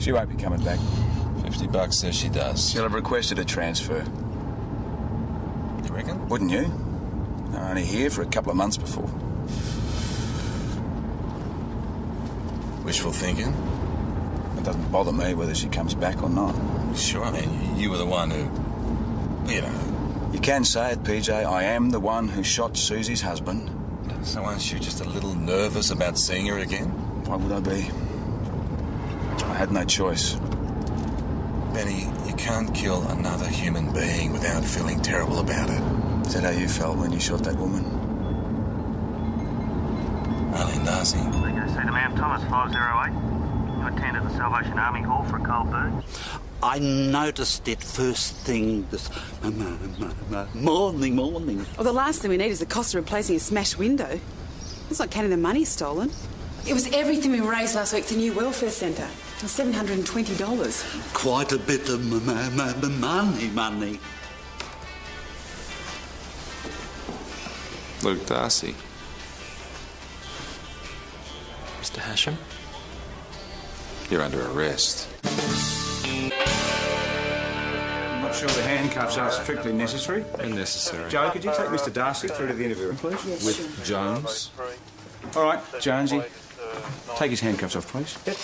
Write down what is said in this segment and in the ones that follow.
She won't be coming back. $50 says she does. She'll have requested a transfer. You reckon? Wouldn't you? They're only here for a couple of months before. Wishful thinking? It doesn't bother me whether she comes back or not. Sure, I mean, you were the one who, you know... You can say it, PJ. I am the one who shot Susie's husband. So aren't you just a little nervous about seeing her again? Why would I be? I had no choice. Benny, you can't kill another human being without feeling terrible about it. Is that how you felt when you shot that woman? Arlene Darcy. We go see the man, Thomas 508. You attended the Salvation Army Hall for a cold bird. I noticed it first thing this morning. Well, the last thing we need is the cost of replacing a smashed window. It's not counting the money stolen. It was everything we raised last week for the new welfare centre. It was $720. Quite a bit of money. Luke Darcy. Mr. Hashem? You're under arrest. I'm not sure the handcuffs are strictly necessary. Unnecessary. Joe, could you take Mr. Darcy through to the interview room, please? Yes, With Jones? All right, Jonesy. Take his handcuffs off, please. Yep.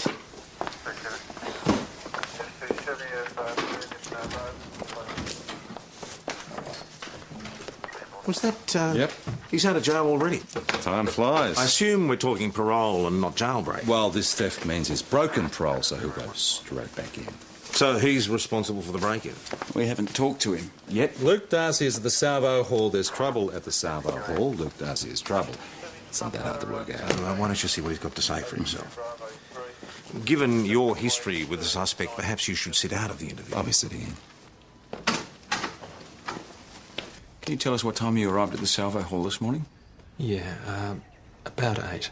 Was that... Yep. He's out of jail already. Time flies. I assume we're talking parole and not jailbreak. Well, this theft means he's broken parole, so he'll go straight back in. So he's responsible for the break-in? We haven't talked to him yet. Luke Darcy is at the Salvo Hall. There's trouble at the Salvo Hall. Luke Darcy is trouble. It's not that hard to work out. Why don't you see what he's got to say for himself? Given your history with the suspect, perhaps you should sit out of the interview. I'll be sitting in. Can you tell us what time you arrived at the Salvo Hall this morning? Yeah, about 8.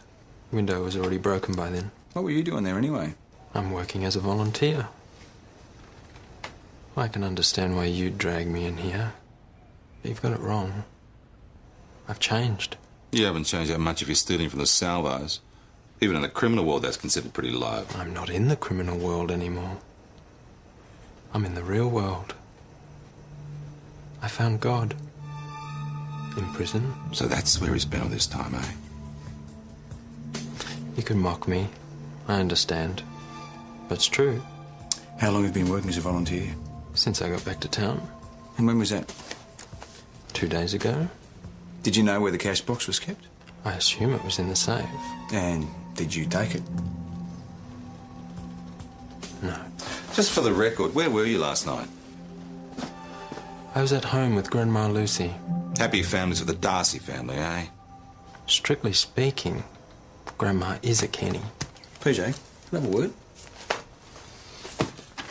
Window was already broken by then. What were you doing there anyway? I'm working as a volunteer. I can understand why you'd drag me in here. But you've got it wrong. I've changed. You haven't changed that much if you're stealing from the Salvos. Even in the criminal world, that's considered pretty low. I'm not in the criminal world anymore. I'm in the real world. I found God. In prison. So that's where he's been all this time, eh? You can mock me. I understand. But it's true. How long have you been working as a volunteer? Since I got back to town. And when was that? 2 days ago. Did you know where the cash box was kept? I assume it was in the safe. And did you take it? No. Just for the record, where were you last night? I was at home with Grandma Lucy. Happy families with the Darcy family, eh? Strictly speaking, Grandma is a Kenny. PJ, can I have a word?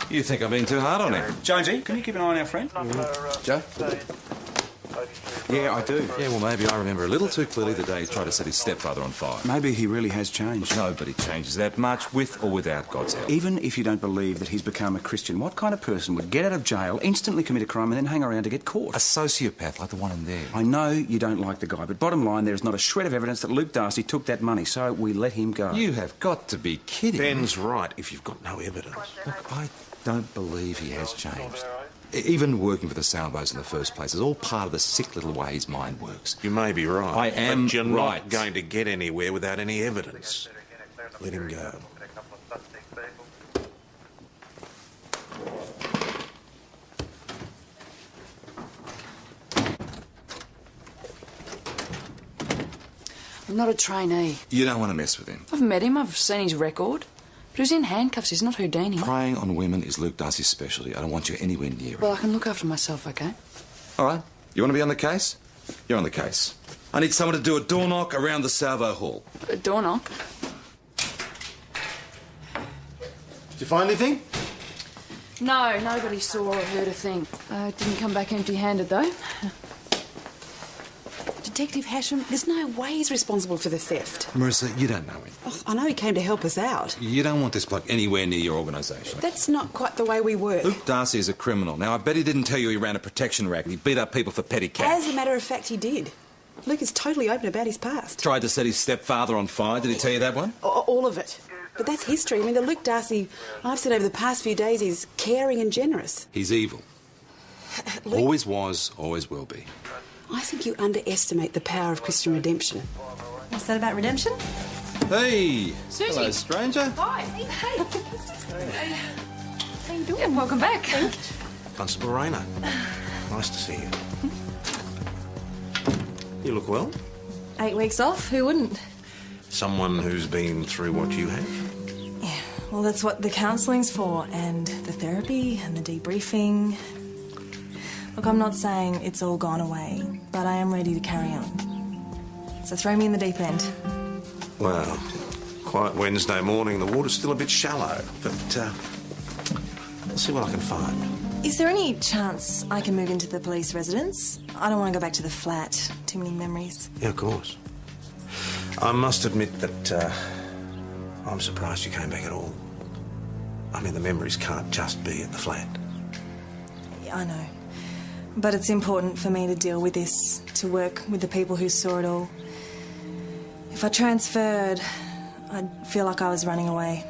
You think I've been too hard on him? Jonesy, can you keep an eye on our friend? Joe? Yeah, I do. Yeah, well, maybe I remember a little too clearly the day he tried to set his stepfather on fire. Maybe he really has changed. Nobody changes that much, with or without God's help. Even if you don't believe that he's become a Christian, what kind of person would get out of jail, instantly commit a crime, and then hang around to get caught? A sociopath like the one in there. I know you don't like the guy, but bottom line, there is not a shred of evidence that Luke Darcy took that money, so we let him go. You have got to be kidding. Ben's right if you've got no evidence. Look, I don't believe he has changed. Even working for the Salvos in the first place is all part of the sick little way his mind works. You may be right. I am but you're right. not going to get anywhere without any evidence. Let him go. I'm not a trainee. You don't want to mess with him. I've met him, I've seen his record. But he was in handcuffs, he's not Houdini. Preying on women is Luke Darcy's specialty. I don't want you anywhere near it. Well, I can look after myself, okay? All right. You want to be on the case? You're on the case. I need someone to do a door knock around the Salvo Hall. A door knock? Did you find anything? No, nobody saw or heard a thing. Didn't come back empty-handed, though. Detective Hashem, there's no way he's responsible for the theft. Marissa, you don't know him. Oh, I know he came to help us out. You don't want this bloke anywhere near your organisation. That's not quite the way we work. Luke Darcy is a criminal. Now, I bet he didn't tell you he ran a protection racket. He beat up people for petty cash. As a matter of fact, he did. Luke is totally open about his past. Tried to set his stepfather on fire. Did he tell you that one? All of it. But that's history. I mean, the Luke Darcy I've seen over the past few days is caring and generous. He's evil. Luke, Always was, always will be. I think you underestimate the power of Christian redemption. What's that about redemption? Hey! Susie. Hello, stranger. Hi. Hey. How you doing? Yeah, welcome back. Constable Rayner. Nice to see you. You look well. 8 weeks off, who wouldn't? Someone who's been through what you have. Yeah, well, that's what the counselling's for, and the therapy and the debriefing. Look, I'm not saying it's all gone away, but I am ready to carry on. So throw me in the deep end. Well, quiet Wednesday morning, the water's still a bit shallow, but I'll see what I can find. Is there any chance I can move into the police residence? I don't want to go back to the flat. Too many memories. Yeah, of course. I must admit that I'm surprised you came back at all. I mean, the memories can't just be at the flat. Yeah, I know. But it's important for me to deal with this, to work with the people who saw it all. If I transferred, I'd feel like I was running away.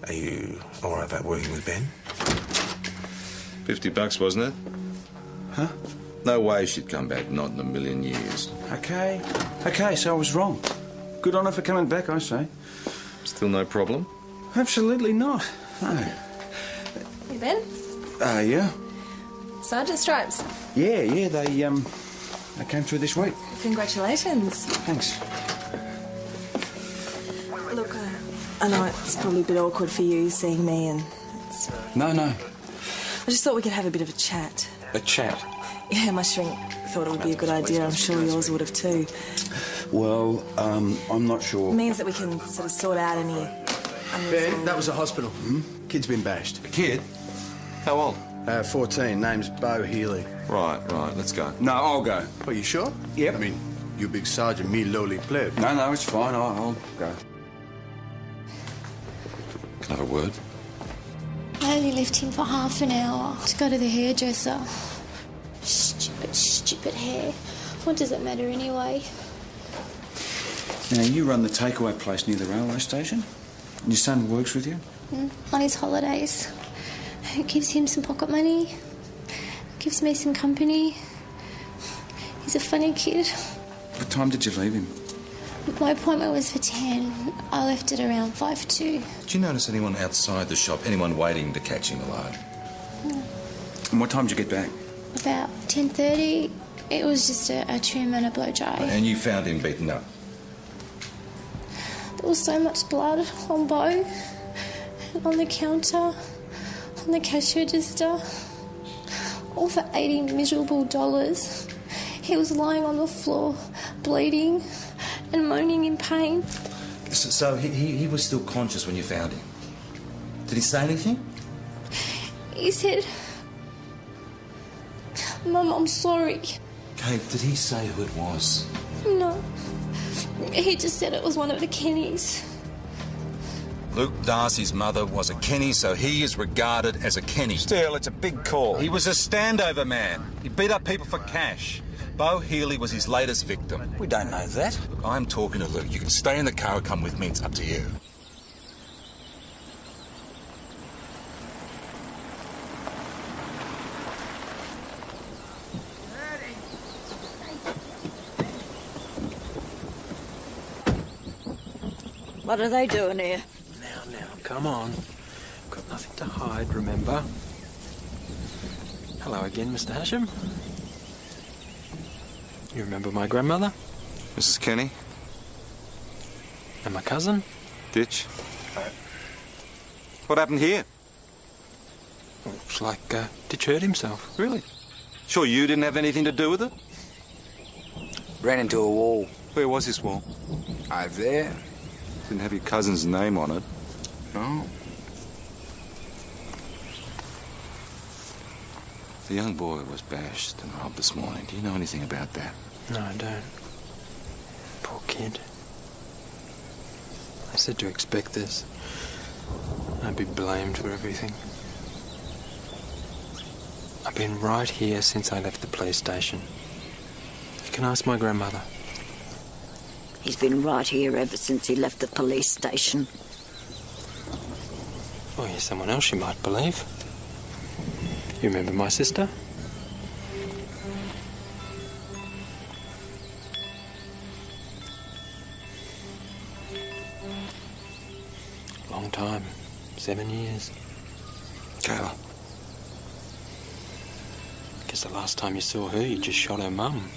Are you all right about working with Ben? $50, wasn't it? Huh? No way she'd come back, not in a million years. Okay, so I was wrong. Good on her for coming back, I say. Still no problem? Absolutely not, no. Hey, Ben? Yeah? Sergeant Stripes. Yeah, they came through this week. Congratulations. Thanks. Look, I know it's probably a bit awkward for you seeing me and... No. I just thought we could have a bit of a chat. A chat? Yeah, my shrink thought it would be a good idea. I'm sure yours would have too. Well, I'm not sure. It means that we can sort of sort out any... Ben, that was a hospital. Kid's been bashed. A kid? How old? 14. Name's Bo Healy. Right, let's go. No, I'll go. Are you sure? Yep. I mean, you big sergeant, me lowly pleb. No, it's fine. I'll go. Can I have a word? I only left him for half an hour to go to the hairdresser. Stupid hair. What does it matter anyway? Now, you run the takeaway place near the railway station? Your son works with you? On his holidays. It gives him some pocket money. Gives me some company. He's a funny kid. What time did you leave him? My appointment was for 10. I left it around 5:02. Did you notice anyone outside the shop, anyone waiting to catch him alive? And what time did you get back? About 10:30. It was just a trim and a blow dry. And you found him beaten up? There was so much blood on Bo, on the counter, on the cash register. All for $80 miserable. He was lying on the floor, bleeding and moaning in pain. So he was still conscious when you found him? Did he say anything? He said, "Mum, I'm sorry." Kate, did he say who it was? No. He just said it was one of the Kennys. Luke Darcy's mother was a Kenny, so he is regarded as a Kenny. Still, it's a big call. He was a standover man. He beat up people for cash. Bo Healy was his latest victim. We don't know that. Look, I'm talking to Luke. You can stay in the car or come with me. It's up to you. What are they doing here? Now, come on. Got nothing to hide, remember? Hello again, Mr. Hasham. You remember my grandmother? Mrs. Kenny? And my cousin? Ditch? What happened here? Well, it's like Ditch hurt himself. Really? Sure you didn't have anything to do with it? Ran into a wall. Where was this wall? Over there. Didn't have your cousin's name on it. No. The young boy was bashed and robbed this morning. Do you know anything about that? No, I don't. Poor kid. I said to expect this. I'd be blamed for everything. I've been right here since I left the police station. You can ask my grandmother. He's been right here ever since he left the police station. Oh, you're someone else you might believe. You remember my sister? Long time. 7 years. Kayla. Guess the last time you saw her, you just shot her mum.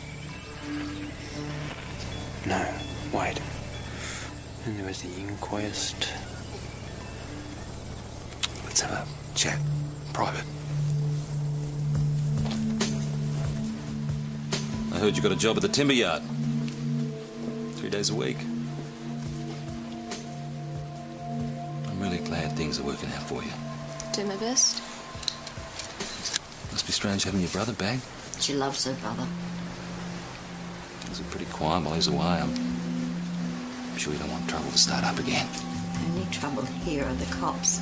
No, wait. And there was the inquest. Let's have a chat. Private. I heard you got a job at the timber yard. 3 days a week. I'm really glad things are working out for you. Do my best. Must be strange having your brother back. She loves her brother. Things are pretty quiet while he's away. I'm sure you don't want trouble to start up again. Only trouble here are the cops.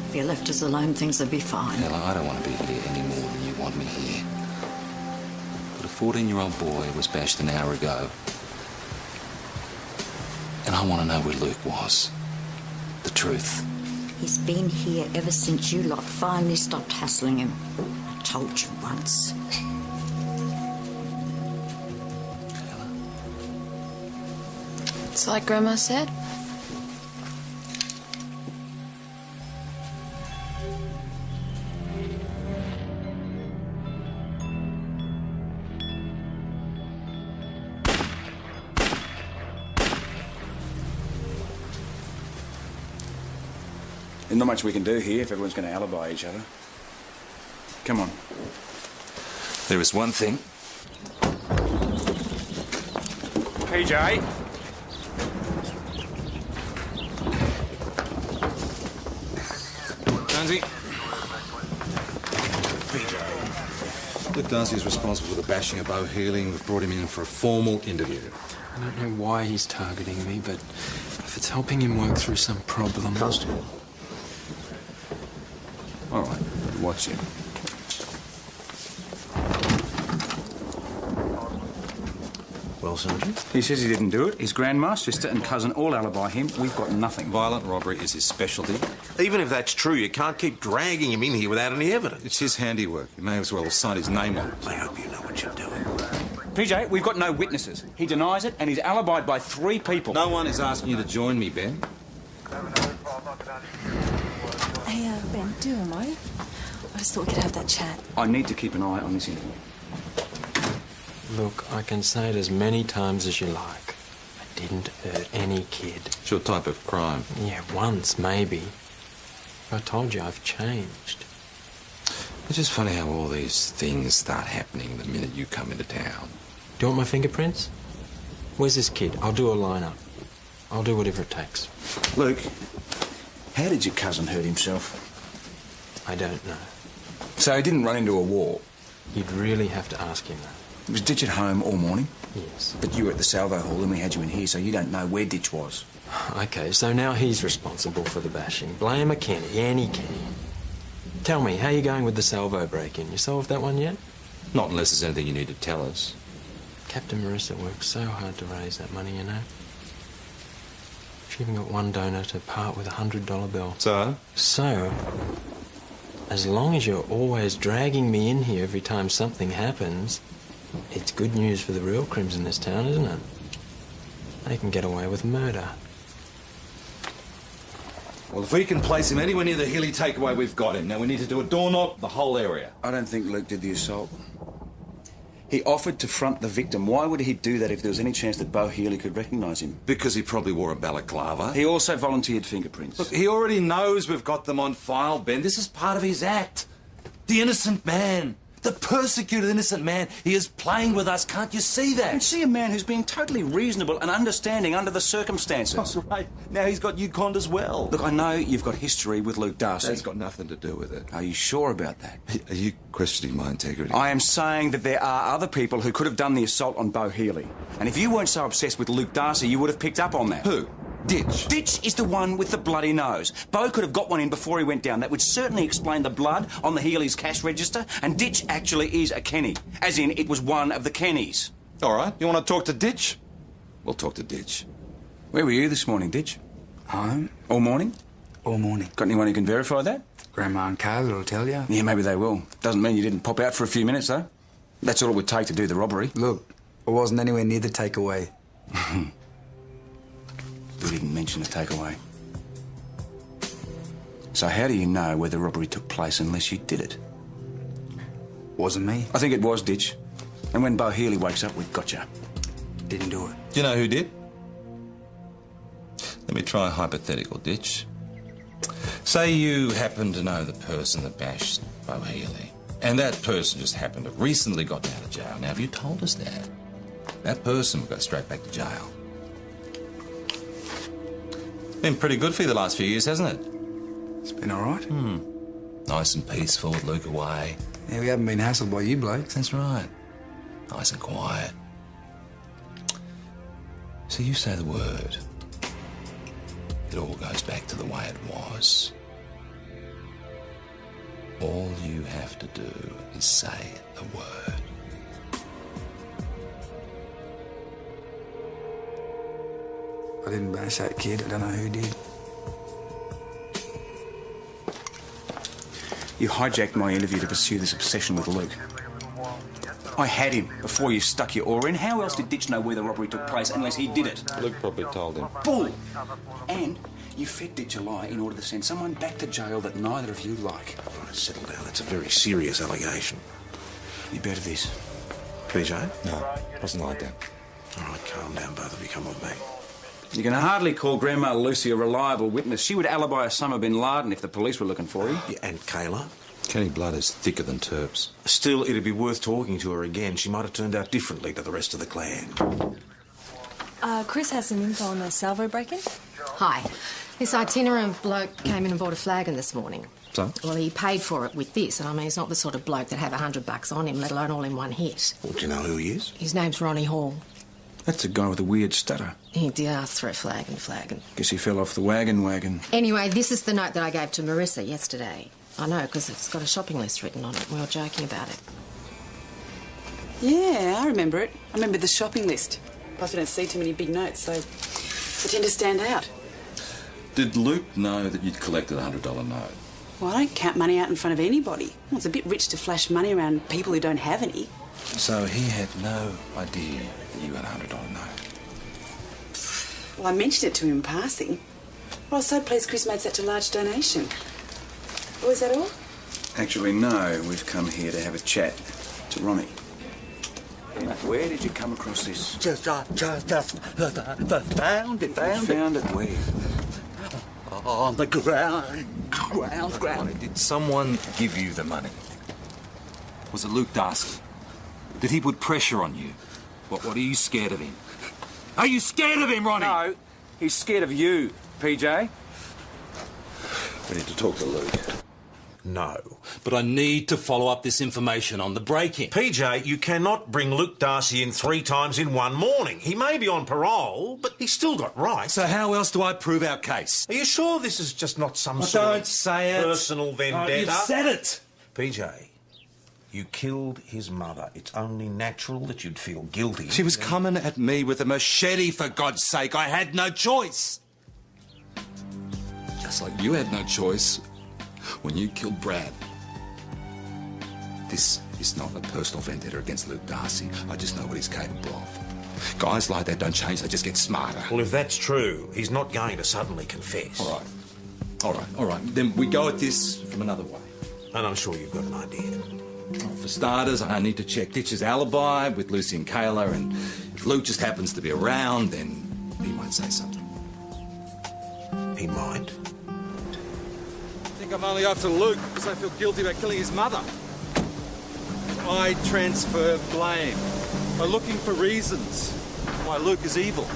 If you left us alone, things would be fine. Hell, I don't want to be here any more than you want me here. But a 14-year-old boy was bashed an hour ago. And I want to know where Luke was. The truth. He's been here ever since you lot finally stopped hassling him. I told you once. It's like Grandma said. There's not much we can do here if everyone's going to alibi each other. Come on. There is one thing. PJ. Jonesy. PJ. Luke Darcy is responsible for the bashing of Bo Healy, and we've brought him in for a formal interview. I don't know why he's targeting me, but if it's helping him work through some problem... Constable. All right, watch him. Well, Sergeant? He says he didn't do it. His grandma, sister and cousin all alibi him. We've got nothing. Violent robbery is his specialty. Even if that's true, you can't keep dragging him in here without any evidence. It's his handiwork. You may as well have signed his name on it. I hope you know what you're doing. PJ, we've got no witnesses. He denies it and he's alibied by 3 people. No one is asking you to join me, Ben. Hey, Ben, do you mind? I just thought we could have that chat. I need to keep an eye on this interview. Look, I can say it as many times as you like. I didn't hurt any kid. It's your type of crime. Yeah, once, maybe. I told you I've changed. It's just funny how all these things start happening the minute you come into town. Do you want my fingerprints? Where's this kid? I'll do a lineup. I'll do whatever it takes. Luke, how did your cousin hurt himself? I don't know. So he didn't run into a wall? You'd really have to ask him that. Was Ditch at home all morning? Yes. But you were at the salvo hall and we had you in here, so you don't know where Ditch was. OK, so now he's responsible for the bashing. Blame a Kenny, any Kenny. Tell me, how you going with the salvo break-in? You solved that one yet? Not unless there's anything you need to tell us. Captain Marissa worked so hard to raise that money, you know. She even got one donor to part with a $100 bill. So? So, as long as you're always dragging me in here every time something happens, it's good news for the real crims in this town, isn't it? They can get away with murder. Well, if we can place him anywhere near the Healy takeaway, we've got him. Now we need to do a door knock, the whole area. I don't think Luke did the assault. He offered to front the victim. Why would he do that if there was any chance that Bo Healy could recognise him? Because he probably wore a balaclava. He also volunteered fingerprints. Look, he already knows we've got them on file, Ben. This is part of his act. The innocent man. The persecuted innocent man. He is playing with us. Can't you see that? And see a man who's being totally reasonable and understanding under the circumstances. That's right. Now he's got you conned as well. Look, I know you've got history with Luke Darcy. That's got nothing to do with it. Are you sure about that? Are you questioning my integrity? I am saying that there are other people who could have done the assault on Bo Healy. And if you weren't so obsessed with Luke Darcy, you would have picked up on that. Who? Ditch. Ditch is the one with the bloody nose. Bo could have got one in before he went down. That would certainly explain the blood on the Healy's cash register. And Ditch actually is a Kenny. As in, it was one of the Kennys. All right. You want to talk to Ditch? We'll talk to Ditch. Where were you this morning, Ditch? Home. All morning? All morning. Got anyone who can verify that? Grandma and Kayla will tell you. Yeah, maybe they will. Doesn't mean you didn't pop out for a few minutes, though. That's all it would take to do the robbery. Look, I wasn't anywhere near the takeaway. We didn't mention the takeaway. So how do you know where the robbery took place unless you did it? Wasn't me. I think it was Ditch. And when Bo Healy wakes up, we've got you. Didn't do it. Do you know who did? Let me try a hypothetical, Ditch. Say you happen to know the person that bashed Bo Healy, and that person just happened to have recently gotten out of jail. Now, if you told us that person would go straight back to jail. Been pretty good for you the last few years, hasn't it? It's been all right. Nice and peaceful with Luke away. Yeah, we haven't been hassled by you blokes. That's right. Nice and quiet. So you say the word. It all goes back to the way it was. All you have to do is say the word. I didn't bash that kid. I don't know who did. You hijacked my interview to pursue this obsession with Luke. I had him before you stuck your oar in. How else did Ditch know where the robbery took place unless he did it? Luke probably told him. Bull! And you fed Ditch a lie in order to send someone back to jail that neither of you like. All right, settle down. That's a very serious allegation. You better this. PJ? No, wasn't like that. All right, calm down, both of you. Come with me. You can hardly call Grandma Lucy a reliable witness. She would alibi Osama bin Laden if the police were looking for him. Yeah, and Kayla? Kenny blood is thicker than Terps. Still, it'd be worth talking to her again. She might have turned out differently to the rest of the clan. Chris has some info on the salvo break-in. Hi. This itinerant bloke came in and bought a flagon this morning. So? Well, he paid for it with this, and I mean, he's not the sort of bloke that'd have $100 on him, let alone all in one hit. Well, do you know who he is? His name's Ronnie Hall. That's the guy with the weird stutter. He did ask for a flagon. Guess he fell off the wagon. Anyway, this is the note that I gave to Marissa yesterday. I know, because it's got a shopping list written on it. We were joking about it. Yeah, I remember it. I remember the shopping list. Plus, we don't see too many big notes, so they tend to stand out. Did Luke know that you'd collected a $100 note? Well, I don't count money out in front of anybody. Well, it's a bit rich to flash money around people who don't have any. So he had no idea that you had a $100 note? Well, I mentioned it to him in passing. Well, I was so pleased Chris made such a large donation. Oh, is that all? Actually, no. We've come here to have a chat to Ronnie. Where did you come across this? Just found it. Found it where? On the ground. Ground. Did someone give you the money? Was it Luke Darcy? Did he put pressure on you? What are you scared of him? Are you scared of him, Ronnie? No, he's scared of you, PJ. We need to talk to Luke. No, but I need to follow up this information on the break-in. PJ, you cannot bring Luke Darcy in 3 times in one morning. He may be on parole, but he's still got rights. So how else do I prove our case? Are you sure this is just not some Well, sort don't of say it. personal vendetta? You've said it. PJ, you killed his mother. It's only natural that you'd feel guilty. She was coming at me with a machete, for God's sake. I had no choice. Just like you had no choice when you killed Brad. This is not a personal vendetta against Luke Darcy. I just know what he's capable of. Guys like that don't change, they just get smarter. Well, if that's true, he's not going to suddenly confess. All right. Then we go at this from another way. And I'm sure you've got an idea. Well, for starters, I need to check Ditch's alibi with Lucy and Kayla, and if Luke just happens to be around, then he might say something. He might. I think I'm only after Luke because I feel guilty about killing his mother. I transfer blame by looking for reasons why Luke is evil,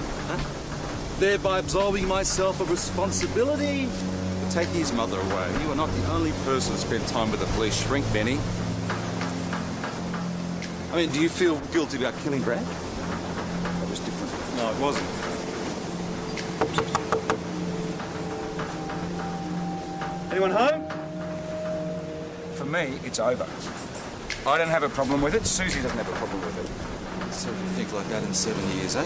thereby absolving myself of responsibility for taking his mother away. You are not the only person to spend time with the police shrink, Benny. I mean, do you feel guilty about killing Brad? That was different. No, it wasn't. Anyone home? For me, it's over. I don't have a problem with it. Susie doesn't have a problem with it. So if you think like that in 7 years, eh?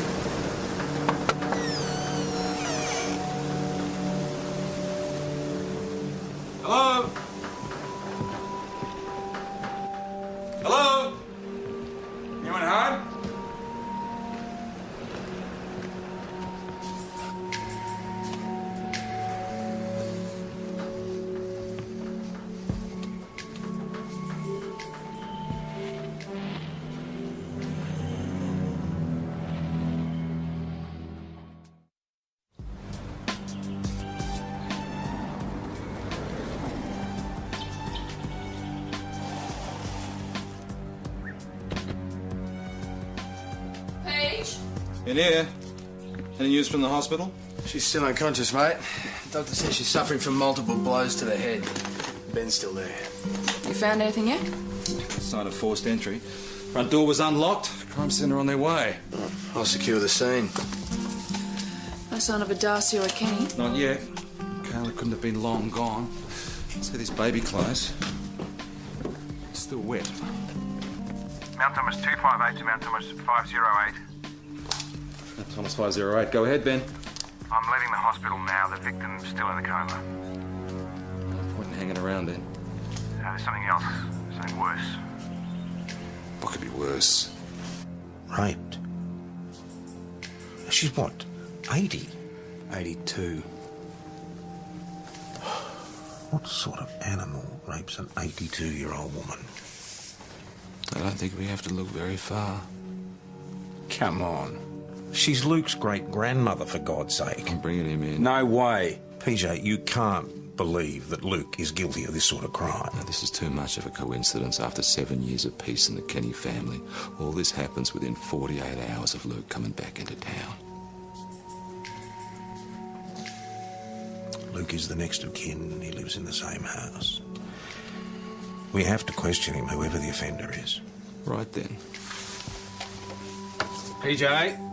Hello? Hello? Anyone home? In here. Any news from the hospital? She's still unconscious, mate. The doctor says she's suffering from multiple blows to the head. Ben's still there. You found anything yet? Sign of forced entry. Front door was unlocked. Crime centre on their way. I'll secure the scene. No sign of a Darcy or a Kenny? Not yet. Kayla couldn't have been long gone. See these baby clothes. It's still wet. Mount Thomas 258 to Mount Thomas 508. Thomas 508. Go ahead, Ben. I'm leaving the hospital now. The victim's still in a coma. No point in hanging around then. There's something else. Something worse. What could be worse? Raped. She's what, 80? 82. What sort of animal rapes an 82-year-old woman? I don't think we have to look very far. Come on. She's Luke's great-grandmother, for God's sake. I'm bringing him in. No way. PJ, you can't believe that Luke is guilty of this sort of crime. No, this is too much of a coincidence after 7 years of peace in the Kenny family. All this happens within 48 hours of Luke coming back into town. Luke is the next of kin. He lives in the same house. We have to question him, whoever the offender is. Right then. PJ?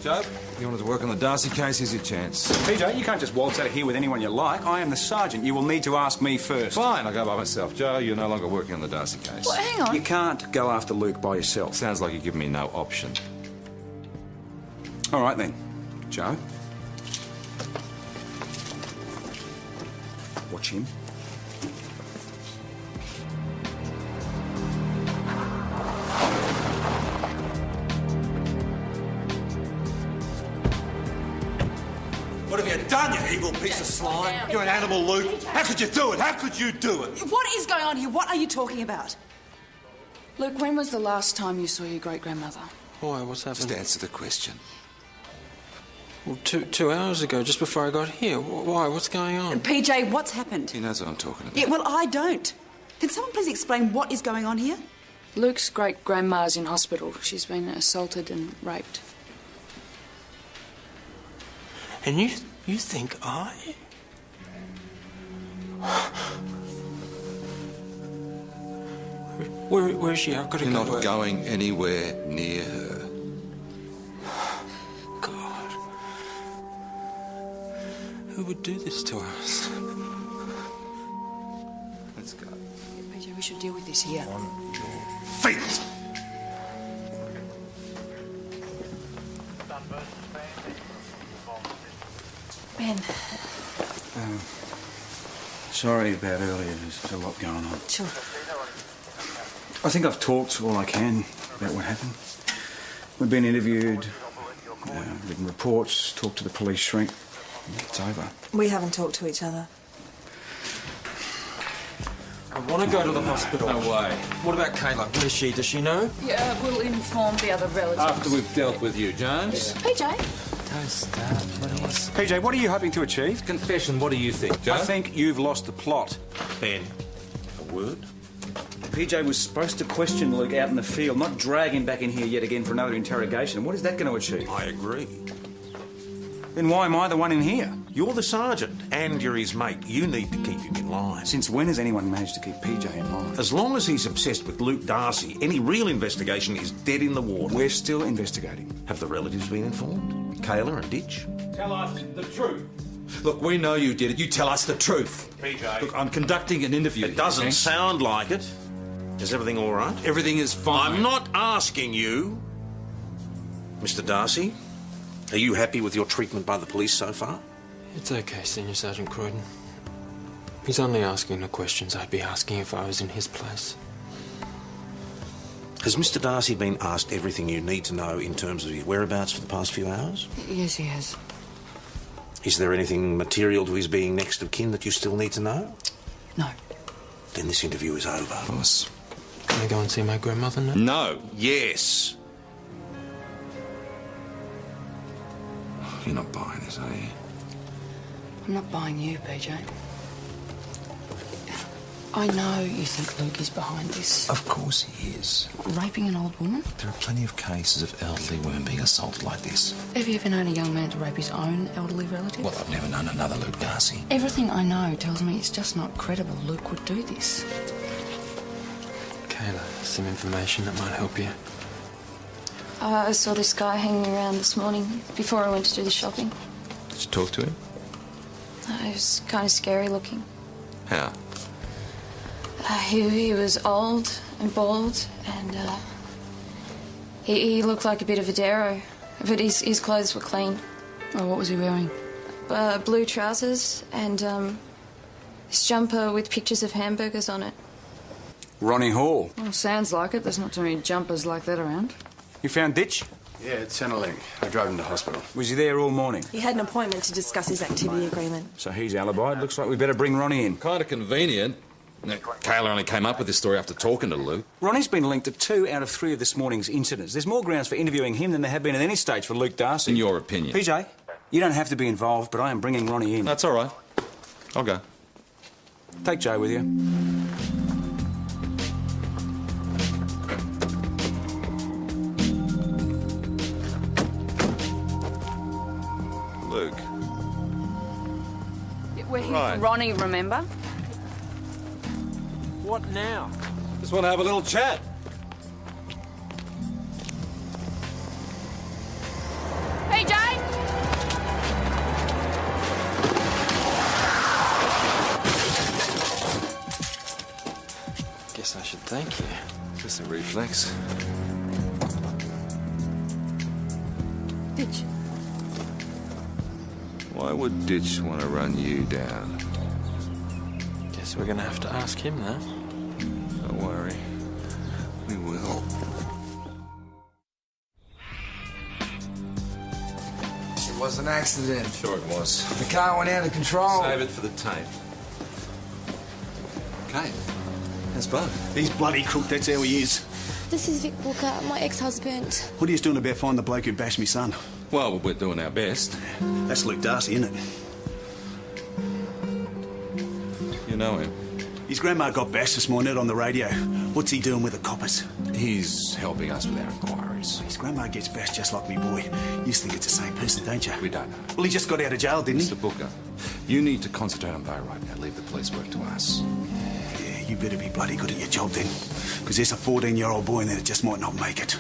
Joe, you wanted to work on the Darcy case? Here's your chance. PJ, you can't just waltz out of here with anyone you like. I am the sergeant. You will need to ask me first. Fine, I'll go by myself. Joe, you're no longer working on the Darcy case. Well, hang on. You can't go after Luke by yourself. Sounds like you're giving me no option. All right, then. Joe? Watch him. What have you done, you evil piece of slime? You're an animal, Luke. How could you do it? How could you do it? What is going on here? What are you talking about? Luke, when was the last time you saw your great-grandmother? Why, what's happened? Just answer the question. Well, two hours ago, just before I got here. Why? What's going on? PJ, what's happened? He knows what I'm talking about. Yeah, well, I don't. Can someone please explain what is going on here? Luke's great-grandma's in hospital. She's been assaulted and raped. And you think I... Where is she? I've got to You're go. not going anywhere near her. God. Who would do this to us? Let's go. PJ, we should deal with this here. On your Feet! Ben. Sorry about earlier. There's a lot going on. Sure. I think I've talked all I can about what happened. We've been interviewed, written reports, talked to the police shrink. It's over. We haven't talked to each other. I want to go to the hospital. No way. What about Kayla? Where is she? Does she know? Yeah, we'll inform the other relatives. After we've dealt with you, James. PJ? Don't start, please. PJ, what are you hoping to achieve? Confession, what do you think, Joe? I think you've lost the plot. Ben, a word? PJ was supposed to question Luke out in the field, not drag him back in here yet again for another interrogation. What is that going to achieve? I agree. Then why am I the one in here? You're the sergeant, and you're his mate. You need to keep him in line. Since when has anyone managed to keep PJ in line? As long as he's obsessed with Luke Darcy, any real investigation is dead in the water. We're still investigating. Have the relatives been informed? Kayla and Ditch? Tell us the truth. Look, we know you did it. You tell us the truth. PJ. Look, I'm conducting an interview. It doesn't sound like it. Is everything all right? Everything is fine. I'm not asking you, Mr. Darcy. Are you happy with your treatment by the police so far? It's okay, Senior Sergeant Croydon. He's only asking the questions I'd be asking if I was in his place. Has Mr. Darcy been asked everything you need to know in terms of his whereabouts for the past few hours? Yes, he has. Is there anything material to his being next of kin that you still need to know? No. Then this interview is over. Boss, can I go and see my grandmother now? No. Yes. You're not buying this, are you? I'm not buying you, PJ. I know you think Luke is behind this. Of course he is. Raping an old woman? There are plenty of cases of elderly women being assaulted like this. Have you ever known a young man to rape his own elderly relative? Well, I've never known another Luke Darcy. Everything I know tells me it's just not credible Luke would do this. Kayla, some information that might help you. I saw this guy hanging around this morning before I went to do the shopping. Did you talk to him? He was kind of scary looking. How? He was old and bald, and he looked like a bit of a darrow, but his clothes were clean. Oh, what was he wearing? Blue trousers and this jumper with pictures of hamburgers on it. Ronnie Hall. Well, sounds like it. There's not too many jumpers like that around. You found Ditch? Yeah, it's Centrelink. I drove him to hospital. Was he there all morning? He had an appointment to discuss his activity agreement. So he's alibied. Looks like we better bring Ronnie in. Kind of convenient. Now, Kayla only came up with this story after talking to Luke. Ronnie's been linked to 2 out of 3 of this morning's incidents. There's more grounds for interviewing him than there have been at any stage for Luke Darcy. In your opinion? PJ, you don't have to be involved, but I am bringing Ronnie in. That's all right. I'll go. Take Joe with you. Luke. We're here Right. for Ronnie, remember? What now? Just want to have a little chat. PJ! Guess I should thank you. Just a reflex. Ditch. Why would Ditch want to run you down? Guess we're gonna have to ask him now. Don't worry. We will. It was an accident. Sure it was. The car went out of control. Save it for the tape. Okay. That's Bud. He's bloody crook, that's how he is. This is Vic Booker, my ex-husband. What are you doing about finding the bloke who bashed me son? Well, we're doing our best. That's Luke Darcy, isn't it? You know him. His grandma got bashed this morning out on the radio. What's he doing with the coppers? He's helping us with our inquiries. His grandma gets bashed just like me boy. You think it's the same person, don't you? We don't know. Well, he just got out of jail, didn't he? Mr. Booker, you need to concentrate on Bo right now. Leave the police work to us. Yeah, you better be bloody good at your job then. Because there's a 14-year-old boy in there that just might not make it.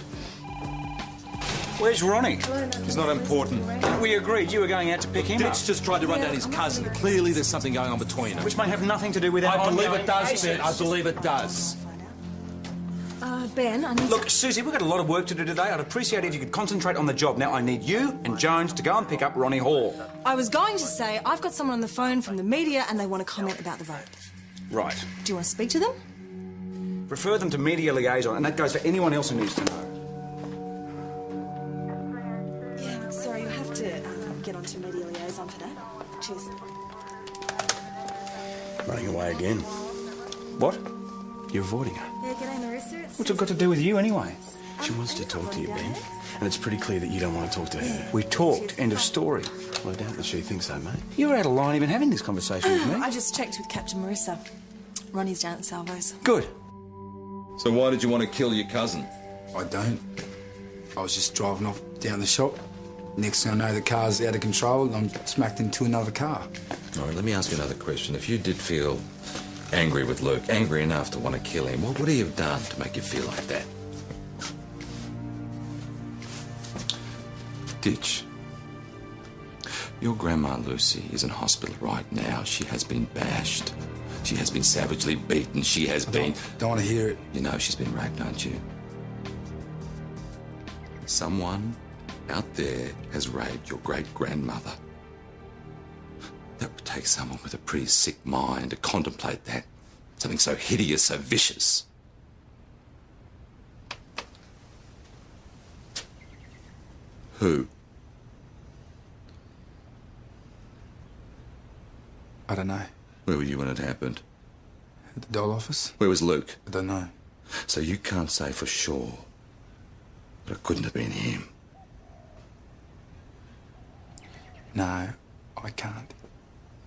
Where's Ronnie? It's not important. We agreed you were going out to pick him up. Ditch just tried to run down his cousin. Clearly there's something going on between them. Which may have nothing to do with our I believe ongoing it does, cases. Ben. I believe it does. Ben, I need Look, Susie, we've got a lot of work to do today. I'd appreciate it if you could concentrate on the job. Now, I need you and Jones to go and pick up Ronnie Hall. I was going to say, I've got someone on the phone from the media and they want to comment about the vote. Right. Do you want to speak to them? Refer them to media liaison, and that goes for anyone else who needs to know. Yeah, sorry, you'll have to get onto media liaison for that. Cheers. Running away again. What? You're avoiding her. Yeah, g'day, Marissa. What's it got to do with you anyway? She wants to talk to you, Ben. And it's pretty clear that you don't want to talk to her. We talked. End of story. Well, I doubt that she thinks so, mate. You're out of line even having this conversation with me. I just checked with Captain Marissa. Ronnie's down at Salvo's. Good. So why did you want to kill your cousin? I don't. I was just driving off down the shop. Next thing I know, the car's out of control and I'm smacked into another car. All right, let me ask you another question. If you did feel angry with Luke, angry enough to want to kill him, what would he have done to make you feel like that? Ditch. Your grandma Lucy is in hospital right now. She has been bashed. She has been savagely beaten. She has been... Don't want to hear it. You know she's been raped, don't you? Someone out there has raped your great-grandmother. That would take take someone with a pretty sick mind to contemplate that. Something so hideous, so vicious. Who? I don't know. Where were you when it happened? At the doll office? Where was Luke? I don't know. So you can't say for sure that it couldn't have been him? No, I can't.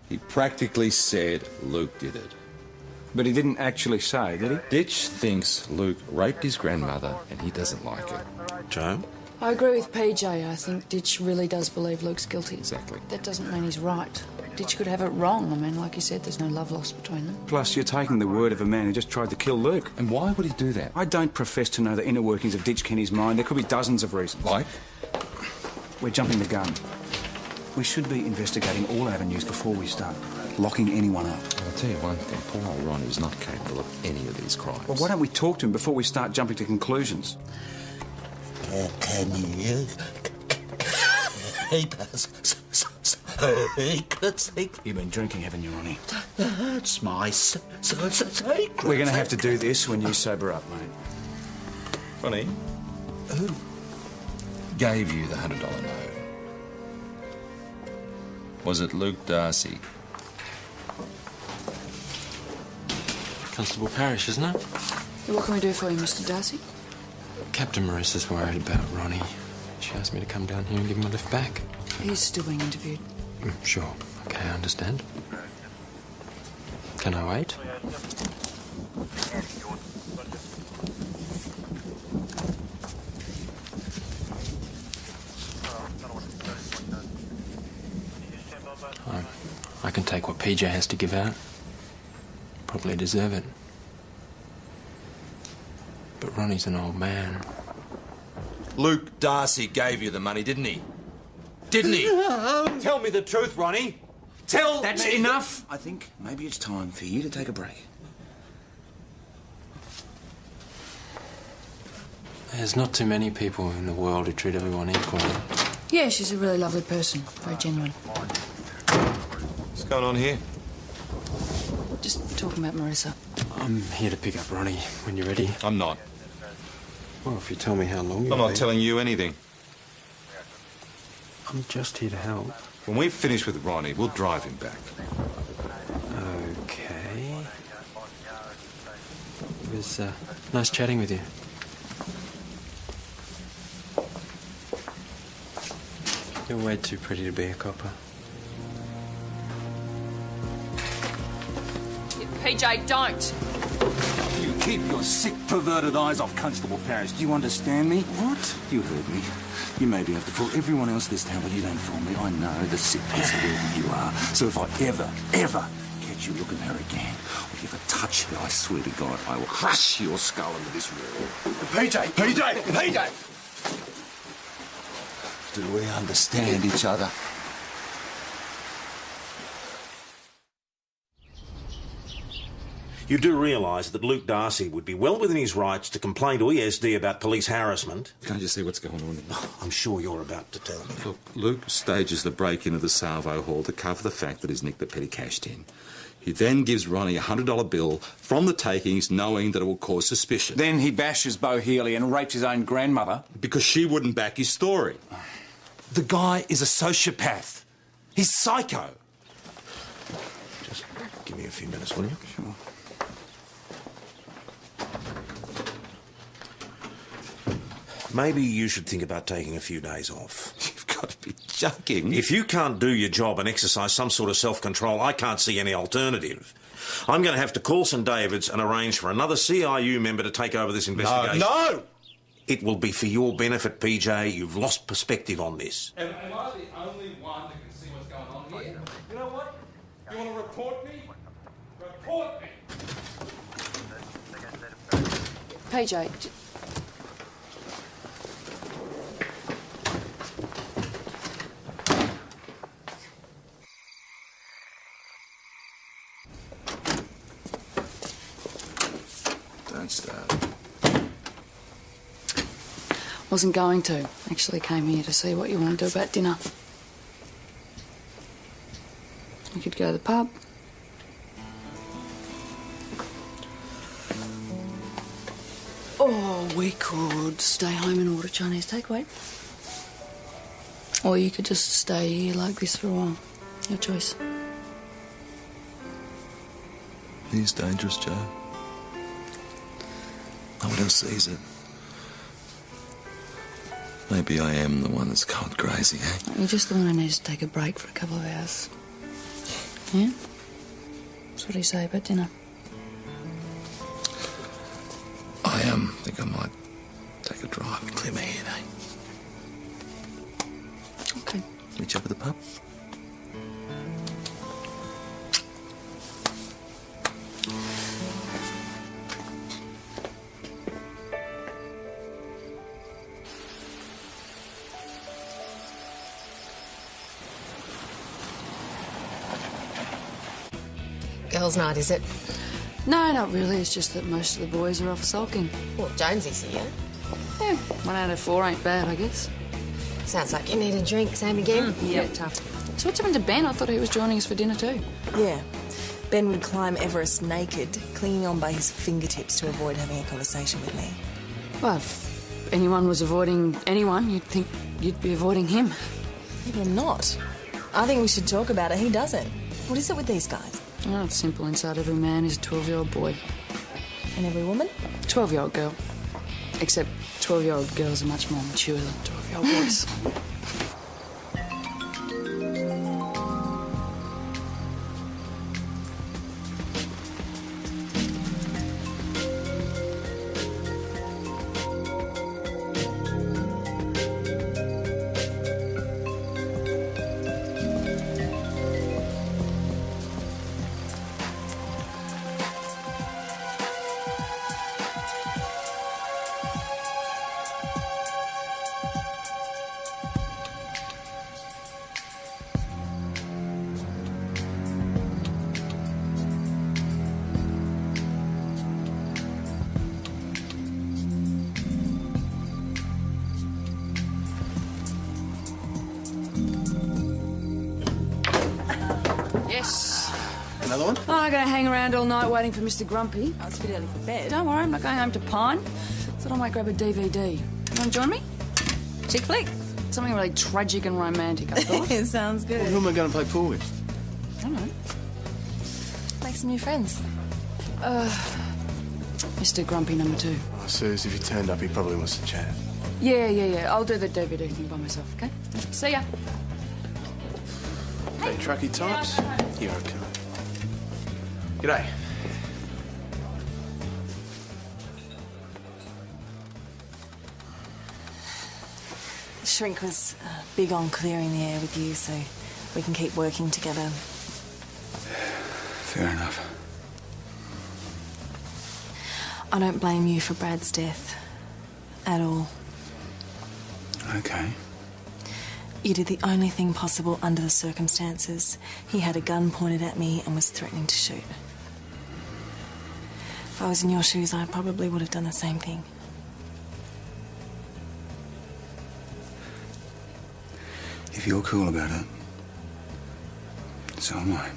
He practically said Luke did it. But he didn't actually say, did he? Ditch thinks Luke raped his grandmother and he doesn't like it. Joe? I agree with PJ. I think Ditch really does believe Luke's guilty. Exactly. That doesn't mean he's right. Ditch could have it wrong. I mean, like you said, there's no love lost between them. Plus, you're taking the word of a man who just tried to kill Luke. And why would he do that? I don't profess to know the inner workings of Ditch Kenny's mind. There could be dozens of reasons. Like? We're jumping the gun. We should be investigating all avenues before we start locking anyone up. I'll tell you one thing, poor old Ronnie is not capable of any of these crimes. Well, why don't we talk to him before we start jumping to conclusions? Can you keep us secrets? You've been drinking, haven't you, Ronnie? That's my secret. We're going to have to do this when you sober up, mate. Ronnie? Who gave you the $100 note? Was it Luke Darcy? Constable Parrish, isn't it? What can we do for you, Mr. Darcy? Captain Marissa's worried about Ronnie. She asked me to come down here and give him a lift back. He's still being interviewed. Sure. Okay, I understand. Can I wait? I can take what PJ has to give out. Probably deserve it. But Ronnie's an old man. Luke Darcy gave you the money, didn't he? Didn't he? Tell me the truth, Ronnie. Tell That's me. enough. I think maybe it's time for you to take a break. There's not too many people in the world who treat everyone equally. Yeah, she's a really lovely person. Very genuine. What's going on here? Just talking about Marissa. I'm here to pick up Ronnie when you're ready. I'm not. Well, if you tell me how long you'll I'm not be. telling you anything. I'm just here to help. When we've finished with Ronnie, we'll drive him back. Okay. It was nice chatting with you. You're way too pretty to be a copper. PJ, don't! You keep your sick, perverted eyes off Constable Parrish. Do you understand me? What? You heard me. You may be able to fool everyone else this town, but you don't fool me. I know the sick piece of work you are. So if I ever catch you looking at her again, or if you ever touch her, I swear to God, I will crush your skull into this wall. PJ! Do we understand each other? You do realise that Luke Darcy would be well within his rights to complain to ESD about police harassment. Can't you see what's going on? I'm sure you're about to tell me. Look, Luke stages the break-in of the Salvo Hall to cover the fact that his nicked the petty cashed in. He then gives Ronnie a $100 bill from the takings, knowing that it will cause suspicion. Then he bashes Bo Healy and rapes his own grandmother. Because she wouldn't back his story. The guy is a sociopath. He's psycho. Just give me a few minutes, will you? Sure. Maybe you should think about taking a few days off. You've got to be joking. If you can't do your job and exercise some sort of self-control, I can't see any alternative. I'm going to have to call St David's and arrange for another CIU member to take over this investigation. No! It will be for your benefit, PJ. You've lost perspective on this. Am I the only one that can see what's going on here? You know what? You want to report me? Report me! PJ, Don't start. wasn't going to. Actually came here to see what you want to do about dinner. We could go to the pub. Or we could stay home and order Chinese takeaway. Or you could just stay here like this for a while. Your choice. He's dangerous, Joe. No one else sees it. Maybe I am the one that's gone crazy, eh? You're just the one who needs to take a break for a couple of hours. Yeah? That's what do you say about dinner? I think I might take a drive and clear my head, eh? Okay. Meet you up at the pub? Girls' night, is it? No, not really. It's just that most of the boys are off sulking. Well, Jonesy's here. Yeah, 1 out of 4 ain't bad, I guess. Sounds like you need a drink. Same again? Yeah, tough. So what's happened to Ben? I thought he was joining us for dinner too. Yeah. Ben would climb Everest naked, clinging on by his fingertips to avoid having a conversation with me. Well, if anyone was avoiding anyone, you'd think you'd be avoiding him. Yeah, but I'm not. I think we should talk about it. He doesn't. What is it with these guys? Oh, it's simple. Inside every man is a 12-year-old boy. And every woman? 12-year-old girl. Except 12-year-old girls are much more mature than 12-year-old boys. Yes. Another one? Oh, I'm going to hang around all night waiting for Mr. Grumpy. I was a bit early for bed. Don't worry, I'm not going home to pine. Thought I might grab a DVD. You want to join me? Chick flick. Something really tragic and romantic, I thought. It sounds good. Well, who am I going to play pool with? I don't know. Make some new friends. Mr. Grumpy number 2. Oh, Suze, if he turned up, he probably wants to chat. Yeah. I'll do the DVD thing by myself, okay? See ya. Hey, trucky types. You're okay. G'day. The shrink was big on clearing the air with you so we can keep working together. Fair enough. I don't blame you for Brad's death. At all. Okay. You did the only thing possible under the circumstances. He had a gun pointed at me and was threatening to shoot. If I was in your shoes, I probably would have done the same thing. If you're cool about it, so am I.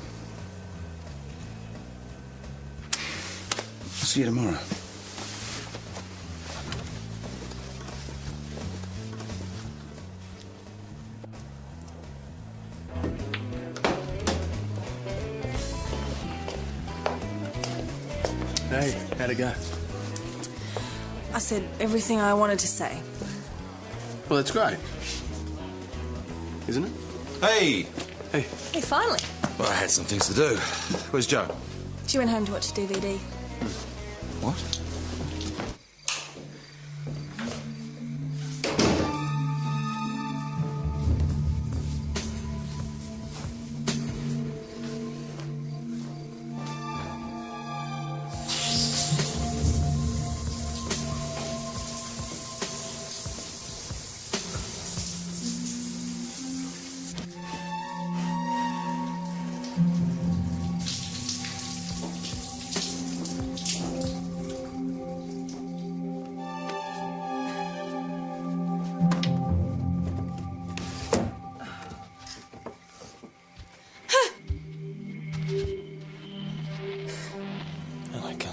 I'll see you tomorrow. Hey, how'd it go? I said everything I wanted to say. Well, that's great. Isn't it? Hey! Hey. Hey, finally. Well, I had some things to do. Where's Joe? She went home to watch a DVD. What?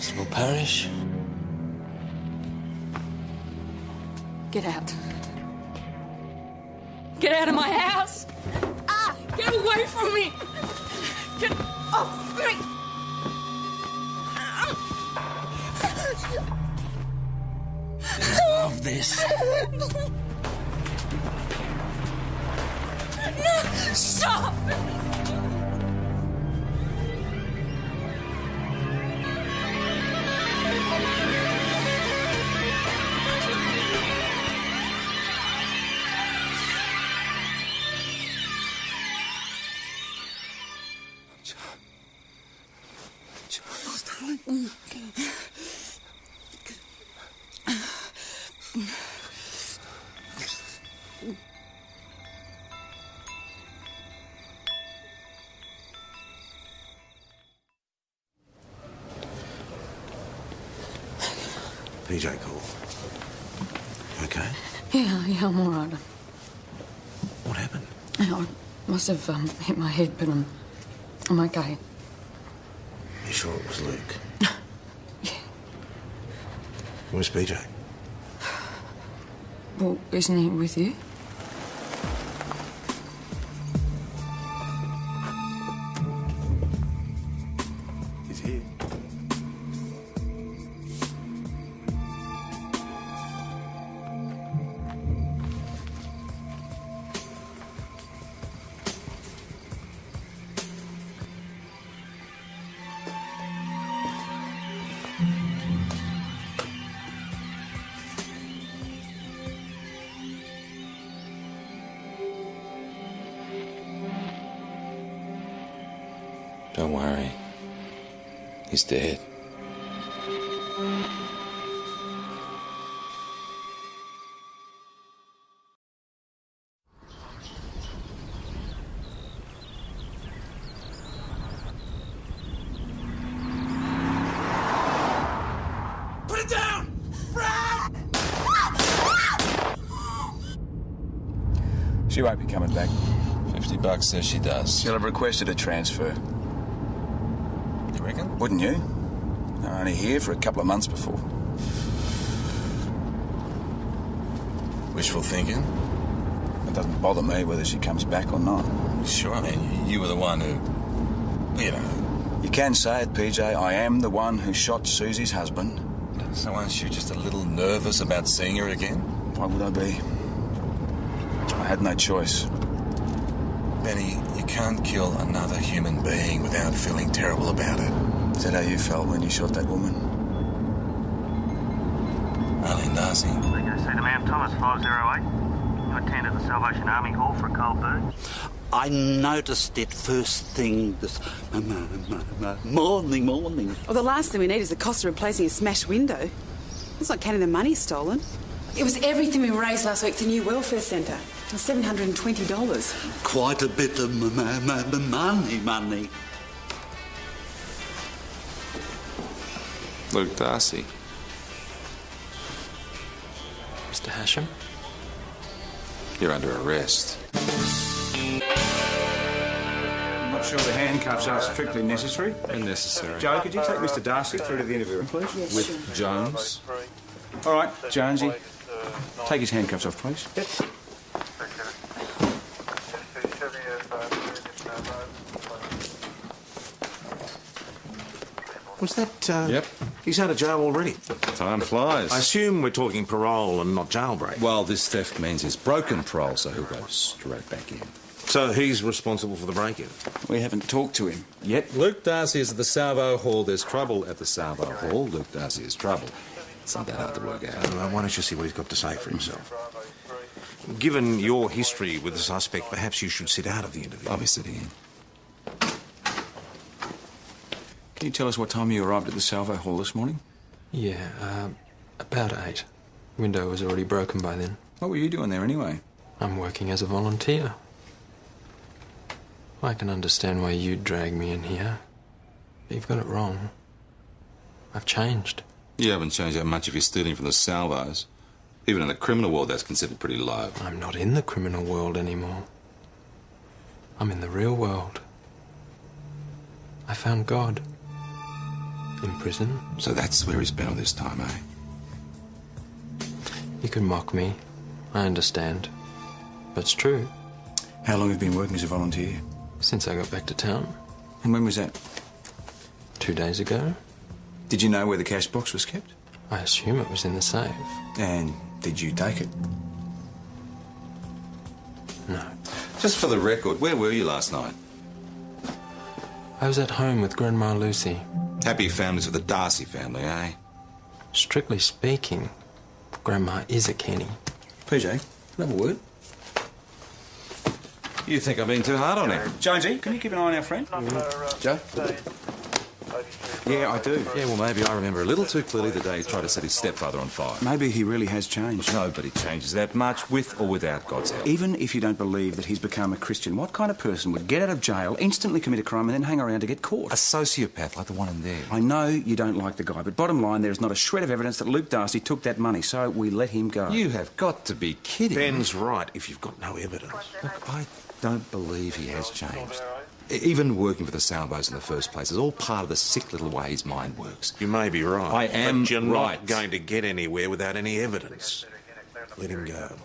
Constable Parrish. Get out. Get out of my house! Ah! Get away from me! Get off me! Of this. No! Stop! PJ called. Okay? Yeah, I'm all right. What happened? I must have hit my head, but I'm okay. You sure it was Luke? Yeah. Where's PJ? Well, isn't he with you? He's here. Don't worry. He's dead. Put it down! She won't be coming back. $50 says she does. She'll have requested a transfer. You reckon? Wouldn't you? I'm only here for a couple of months before. Wishful thinking? It doesn't bother me whether she comes back or not. Sure, I mean, you were the one who, you know. You can say it, PJ. I am the one who shot Susie's husband. So aren't you just a little nervous about seeing her again? Why would I be? I had no choice. Benny, you can't kill another human being without feeling terrible about it. Is that how you felt when you shot that woman? Arlene Darcy. We go see the man Thomas 508. You attended the Salvation Army Hall for a cold bird. I noticed it first thing this morning. Well, the last thing we need is the cost of replacing a smashed window. It's not counting the money stolen. It was everything we raised last week at the new welfare centre. It was $720. Quite a bit of money. Luke Darcy. Mr. Hashem? You're under arrest. I'm not sure the handcuffs are strictly necessary. Unnecessary. Joe, could you take Mr. Darcy through to the interview room, please? Yes, With sure. Jones. All right, Jonesy. Take his handcuffs off, please. Yep. Was that, Yep. He's out of jail already. Time flies. I assume we're talking parole and not jailbreak. Well, this theft means he's broken parole, so he'll go straight back in. So he's responsible for the break-in? We haven't talked to him yet. Luke Darcy is at the Salvo Hall. There's trouble at the Salvo Hall. Luke Darcy is trouble. It's not that hard to work out. Why don't you see what he's got to say for himself? Given your history with the suspect, perhaps you should sit out of the interview. I'll be sitting in. Can you tell us what time you arrived at the Salvo Hall this morning? Yeah, about 8. Window was already broken by then. What were you doing there anyway? I'm working as a volunteer. I can understand why you'd drag me in here. But you've got it wrong. I've changed. You haven't changed that much if you're stealing from the Salvos. Even in the criminal world, that's considered pretty low. I'm not in the criminal world anymore. I'm in the real world. I found God. In prison. So that's where he's been all this time, eh? You can mock me. I understand. But it's true. How long have you been working as a volunteer? Since I got back to town. And when was that? 2 days ago. Did you know where the cash box was kept? I assume it was in the safe. And did you take it? No. Just for the record, where were you last night? I was at home with Grandma Lucy. Happy families with the Darcy family, eh? Strictly speaking, Grandma is a Kenny. PJ, can I have a word? You think I'm being too hard on him? Jonesy, can you keep an eye on our friend? Joe? Yeah, I do. Yeah, well, maybe I remember a little too clearly the day he tried to set his stepfather on fire. Maybe he really has changed. Nobody changes that much, with or without God's help. Even if you don't believe that he's become a Christian, what kind of person would get out of jail, instantly commit a crime and then hang around to get caught? A sociopath like the one in there. I know you don't like the guy, but bottom line, there is not a shred of evidence that Luke Darcy took that money, so we let him go. You have got to be kidding. Ben's right if you've got no evidence. Look, I don't believe he has changed. Even working for the Salvos in the first place is all part of the sick little way his mind works. You may be right. I am but you're right. not going to get anywhere without any evidence. Let him go.